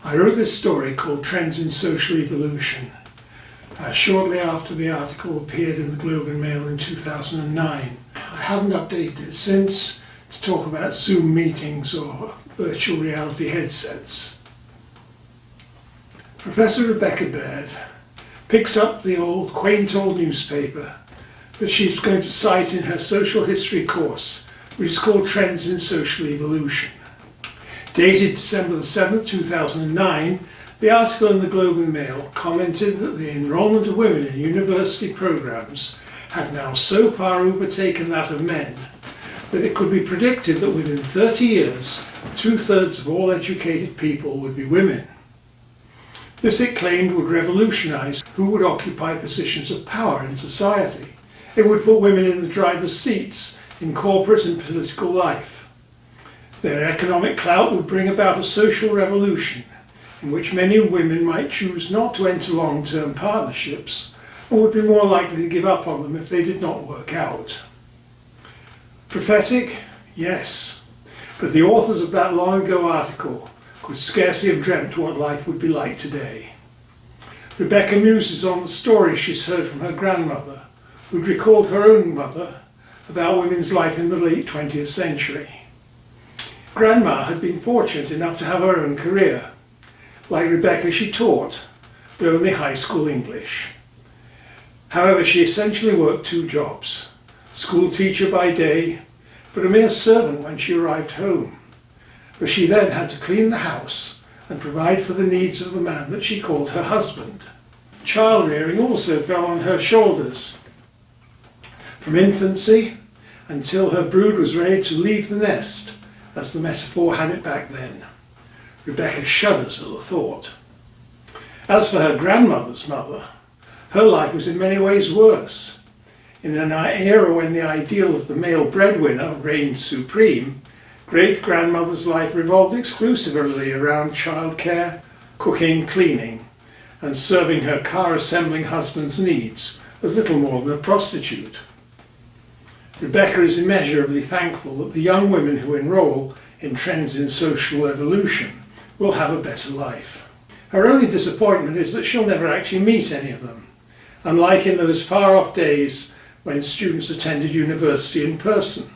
I wrote this story called Trends in Social Evolution shortly after the article appeared in the Globe and Mail in 2009. I haven't updated it since to talk about Zoom meetings or virtual reality headsets. Professor Rebecca Baird picks up the quaint old newspaper that she's going to cite in her social history course, which is called Trends in Social Evolution. Dated December 7, 2009, the article in the Globe and Mail commented that the enrolment of women in university programs had now so far overtaken that of men that it could be predicted that within 30 years, 2/3 of all educated people would be women. This, it claimed, would revolutionise who would occupy positions of power in society. It would put women in the driver's seats in corporate and political life. Their economic clout would bring about a social revolution in which many women might choose not to enter long-term partnerships and would be more likely to give up on them if they did not work out. Prophetic? Yes. But the authors of that long ago article could scarcely have dreamt what life would be like today. Rebecca muses on the stories she's heard from her grandmother, who'd recalled her own mother, about women's life in the late 20th century. Grandma had been fortunate enough to have her own career. Like Rebecca, she taught, but only high school English. However, she essentially worked 2 jobs: school teacher by day, but a mere servant when she arrived home, where she then had to clean the house and provide for the needs of the man that she called her husband. Child rearing also fell on her shoulders. From infancy until her brood was ready to leave the nest, as the metaphor had it back then. Rebecca shudders at the thought. As for her grandmother's mother, her life was in many ways worse. In an era when the ideal of the male breadwinner reigned supreme, great-grandmother's life revolved exclusively around childcare, cooking, cleaning, and serving her car-assembling husband's needs as little more than a prostitute. Rebecca is immeasurably thankful that the young women who enroll in Trends in Social Evolution will have a better life. Her only disappointment is that she'll never actually meet any of them, unlike in those far-off days when students attended university in person.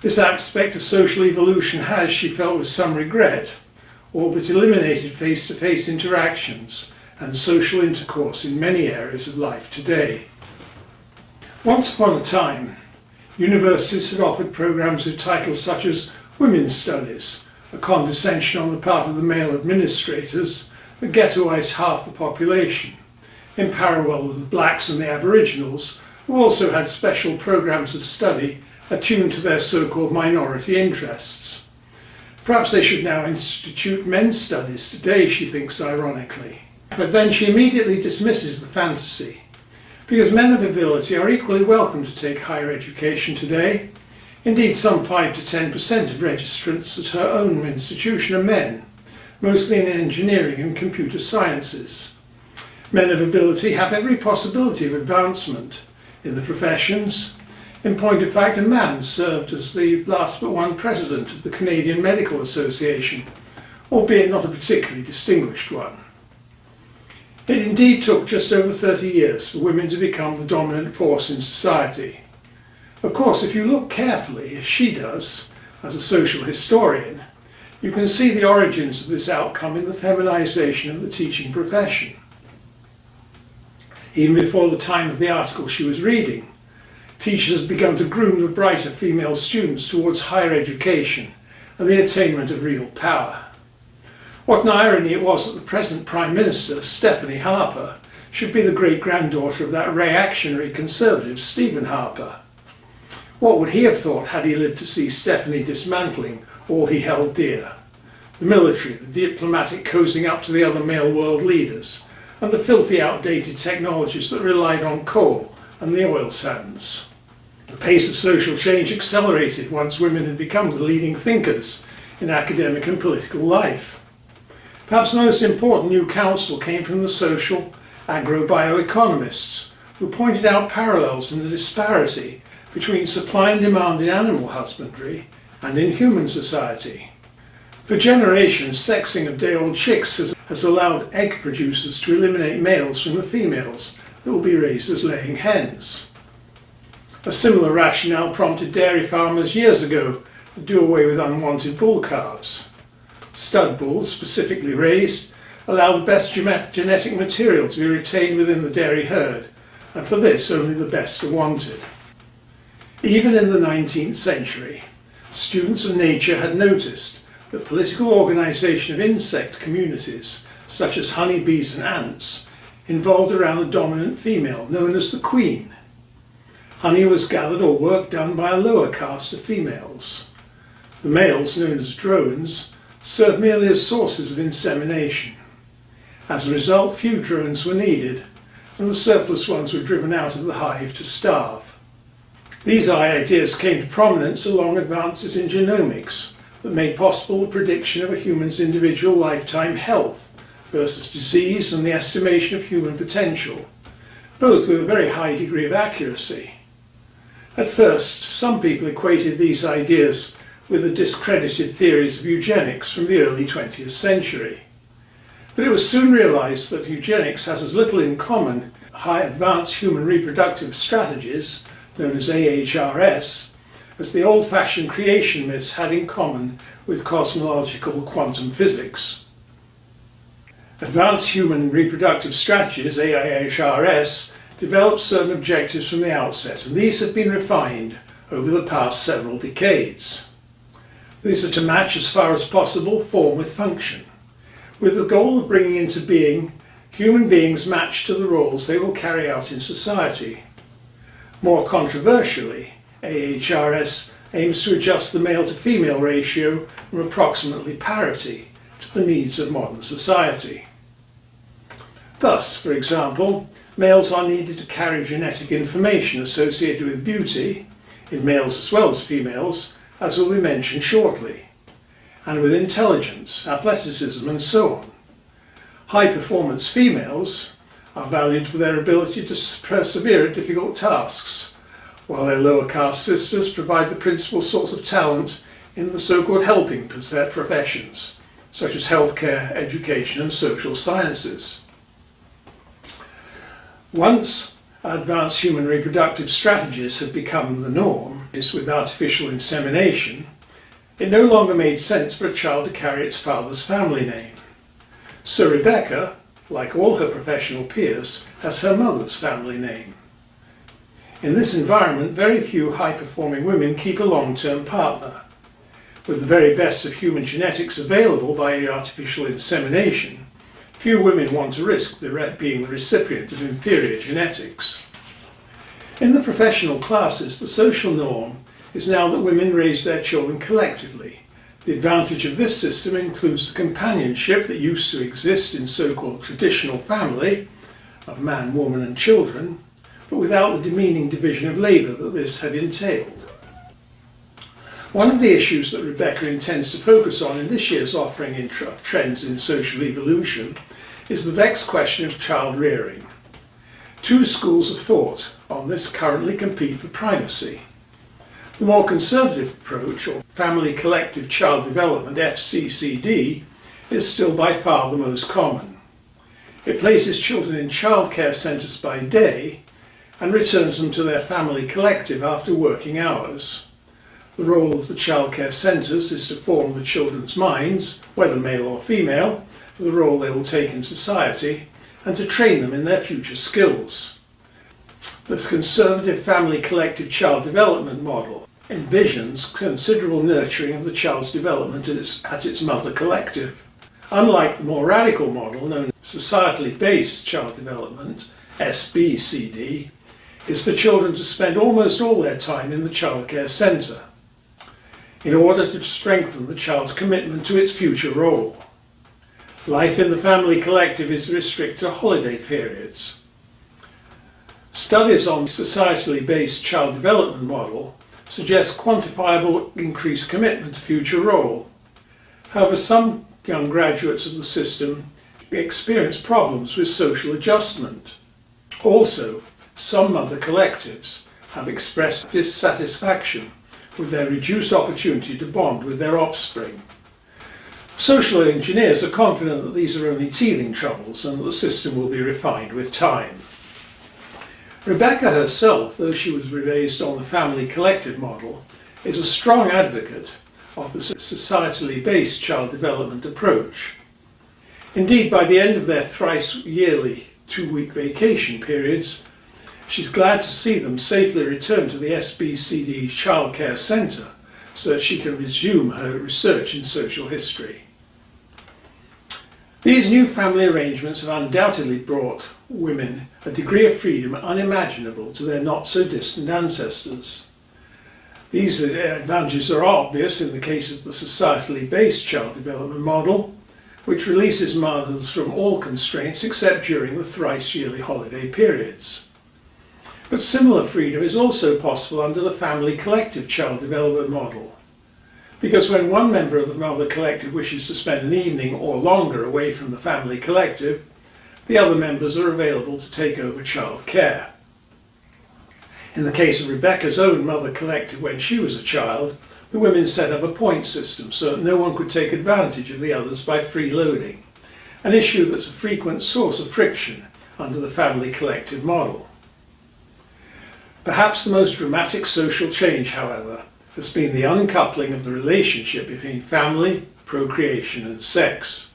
This aspect of social evolution has, she felt with some regret, all but eliminated face-to-face interactions and social intercourse in many areas of life today. Once upon a time, universities had offered programs with titles such as Women's Studies, a condescension on the part of the male administrators that ghettoised half the population, in parallel with the blacks and the Aboriginals, who also had special programs of study attuned to their so-called minority interests. Perhaps they should now institute men's studies today, she thinks ironically. But then she immediately dismisses the fantasy, because men of ability are equally welcome to take higher education today. Indeed, some 5 to 10% of registrants at her own institution are men, mostly in engineering and computer sciences. Men of ability have every possibility of advancement in the professions. In point of fact, a man served as the last but one president of the Canadian Medical Association, albeit not a particularly distinguished one. It indeed took just over 30 years for women to become the dominant force in society. Of course, if you look carefully, as she does, as a social historian, you can see the origins of this outcome in the feminisation of the teaching profession. Even before the time of the article she was reading, teachers had begun to groom the brighter female students towards higher education and the attainment of real power. What an irony it was that the present Prime Minister, Stephanie Harper, should be the great-granddaughter of that reactionary conservative, Stephen Harper. What would he have thought had he lived to see Stephanie dismantling all he held dear? The military, the diplomatic cozying up to the other male world leaders, and the filthy outdated technologies that relied on coal and the oil sands. The pace of social change accelerated once women had become the leading thinkers in academic and political life. Perhaps the most important new counsel came from the social agrobioeconomists, who pointed out parallels in the disparity between supply and demand in animal husbandry and in human society. For generations, sexing of day-old chicks has allowed egg producers to eliminate males from the females that will be raised as laying hens. A similar rationale prompted dairy farmers years ago to do away with unwanted bull calves. Stud bulls, specifically raised, allow the best genetic material to be retained within the dairy herd, and for this only the best are wanted. Even in the 19th century, students of nature had noticed that political organisation of insect communities, such as honeybees and ants, involved around a dominant female known as the queen. Honey was gathered or work done by a lower caste of females. The males, known as drones, served merely as sources of insemination. As a result, few drones were needed, and the surplus ones were driven out of the hive to starve. These ideas came to prominence along advances in genomics that made possible the prediction of a human's individual lifetime health versus disease and the estimation of human potential, both with a very high degree of accuracy. At first, some people equated these ideas with the discredited theories of eugenics from the early 20th century. But it was soon realised that eugenics has as little in common high advanced human reproductive strategies, known as AHRS, as the old-fashioned creation myths had in common with cosmological quantum physics. Advanced human reproductive strategies, AHRS, developed certain objectives from the outset, and these have been refined over the past several decades. These are to match as far as possible form with function, with the goal of bringing into being human beings matched to the roles they will carry out in society. More controversially, AHRS aims to adjust the male to female ratio from approximately parity to the needs of modern society. Thus, for example, males are needed to carry genetic information associated with beauty, in males as well as females, as will be mentioned shortly, and with intelligence, athleticism and so on. High-performance females are valued for their ability to persevere at difficult tasks, while their lower caste sisters provide the principal source of talent in the so-called helping professions, such as healthcare, education and social sciences. Once advanced human reproductive strategies had become the norm, as with artificial insemination, it no longer made sense for a child to carry its father's family name. So Rebecca, like all her professional peers, has her mother's family name. In this environment, very few high-performing women keep a long-term partner. With the very best of human genetics available by artificial insemination, few women want to risk being the recipient of inferior genetics. In the professional classes, the social norm is now that women raise their children collectively. The advantage of this system includes the companionship that used to exist in so-called traditional family, of man, woman and children, but without the demeaning division of labour that this had entailed. One of the issues that Rebecca intends to focus on in this year's offering of Trends in Social Evolution is the vexed question of child rearing. Two schools of thought on this currently compete for primacy. The more conservative approach, or Family Collective Child Development, FCCD, is still by far the most common. It places children in childcare centres by day and returns them to their family collective after working hours. The role of the childcare centres is to form the children's minds, whether male or female, for the role they will take in society, and to train them in their future skills. The conservative Family Collective Child Development model envisions considerable nurturing of the child's development at its mother collective. Unlike the more radical model known as Societally Based Child Development, SBCD, is for children to spend almost all their time in the childcare centre, in order to strengthen the child's commitment to its future role. Life in the family collective is restricted to holiday periods. Studies on the societally based child development model suggest quantifiable increased commitment to future role. However, some young graduates of the system experience problems with social adjustment. Also, some mother collectives have expressed dissatisfaction with their reduced opportunity to bond with their offspring. Social engineers are confident that these are only teething troubles and that the system will be refined with time. Rebecca herself, though she was raised on the family collective model, is a strong advocate of the societally based child development approach. Indeed, by the end of their thrice yearly 2-week vacation periods, she's glad to see them safely return to the SBCD Childcare Centre so that she can resume her research in social history. These new family arrangements have undoubtedly brought women a degree of freedom unimaginable to their not-so-distant ancestors. These advantages are obvious in the case of the societally based child development model, which releases mothers from all constraints except during the thrice-yearly holiday periods. But similar freedom is also possible under the family collective child development model, because when one member of the mother collective wishes to spend an evening or longer away from the family collective, the other members are available to take over child care. In the case of Rebecca's own mother collective when she was a child, the women set up a point system so that no one could take advantage of the others by freeloading, an issue that's a frequent source of friction under the family collective model. Perhaps the most dramatic social change, however, has been the uncoupling of the relationship between family, procreation and sex.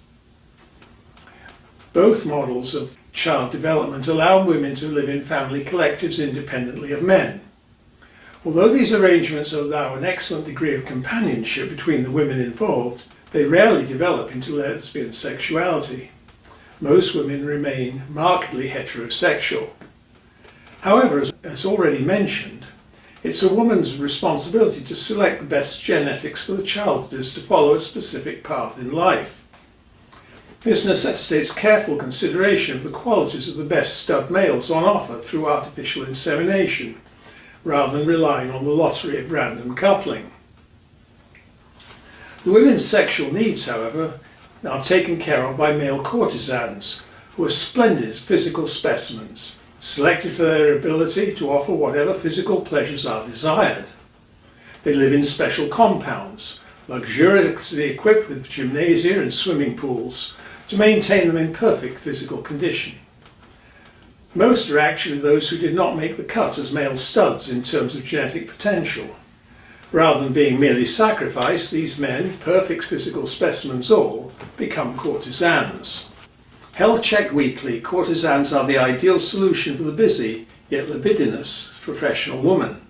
Both models of child development allow women to live in family collectives independently of men. Although these arrangements allow an excellent degree of companionship between the women involved, they rarely develop into lesbian sexuality. Most women remain markedly heterosexual. However, as already mentioned, it's a woman's responsibility to select the best genetics for the child that is to follow a specific path in life. This necessitates careful consideration of the qualities of the best stud males on offer through artificial insemination, rather than relying on the lottery of random coupling. The women's sexual needs, however, are taken care of by male courtesans, who are splendid physical specimens, selected for their ability to offer whatever physical pleasures are desired. They live in special compounds, luxuriously equipped with gymnasia and swimming pools, to maintain them in perfect physical condition. Most are actually those who did not make the cut as male studs in terms of genetic potential. Rather than being merely sacrificed, these men, perfect physical specimens all, become courtesans. Health checked weekly, courtesans are the ideal solution for the busy, yet libidinous, professional woman.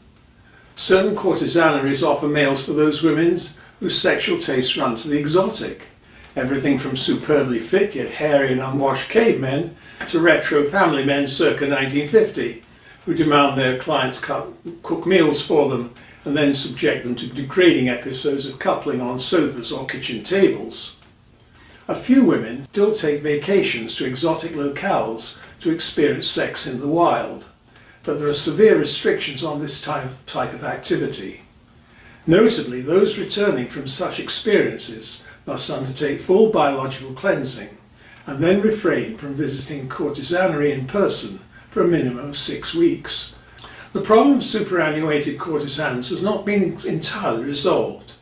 Certain courtesaneries offer males for those women whose sexual tastes run to the exotic. Everything from superbly fit yet hairy and unwashed cavemen to retro family men circa 1950, who demand their clients cook meals for them and then subject them to degrading episodes of coupling on sofas or kitchen tables. A few women still take vacations to exotic locales to experience sex in the wild, but there are severe restrictions on this type of activity. Notably, those returning from such experiences must undertake full biological cleansing and then refrain from visiting courtesanery in person for a minimum of 6 weeks. The problem of superannuated courtesans has not been entirely resolved.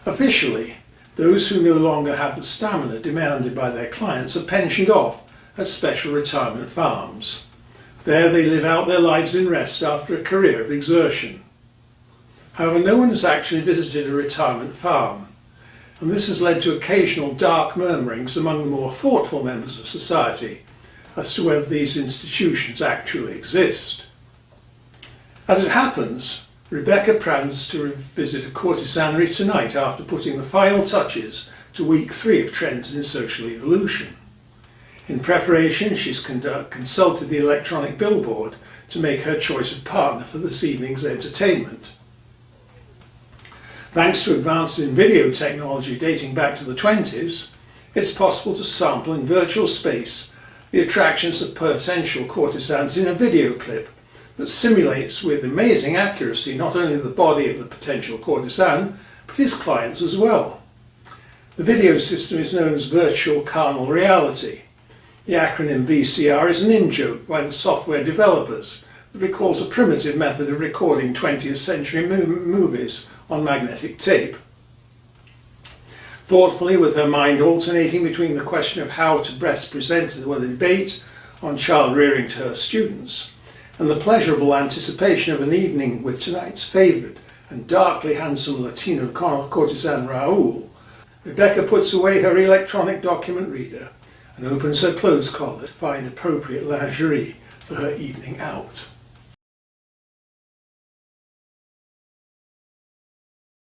Officially, those who no longer have the stamina demanded by their clients are pensioned off at special retirement farms. There they live out their lives in rest after a career of exertion. However, no one has actually visited a retirement farm, and this has led to occasional dark murmurings among the more thoughtful members of society as to whether these institutions actually exist. As it happens, Rebecca plans to visit a courtesanery tonight after putting the final touches to week 3 of Trends in Social Evolution. In preparation, she's consulted the electronic billboard to make her choice of partner for this evening's entertainment. Thanks to advances in video technology dating back to the 20s, it's possible to sample in virtual space the attractions of potential courtesans in a video clip that simulates with amazing accuracy not only the body of the potential courtesan, but his clients as well. The video system is known as virtual carnal reality. The acronym VCR is an in-joke by the software developers that recalls a primitive method of recording 20th century movies on magnetic tape. Thoughtfully, with her mind alternating between the question of how to best present the debate on child rearing to her students, and the pleasurable anticipation of an evening with tonight's favourite and darkly handsome Latino courtesan Raoul, Rebecca puts away her electronic document reader and opens her clothes collar to find appropriate lingerie for her evening out.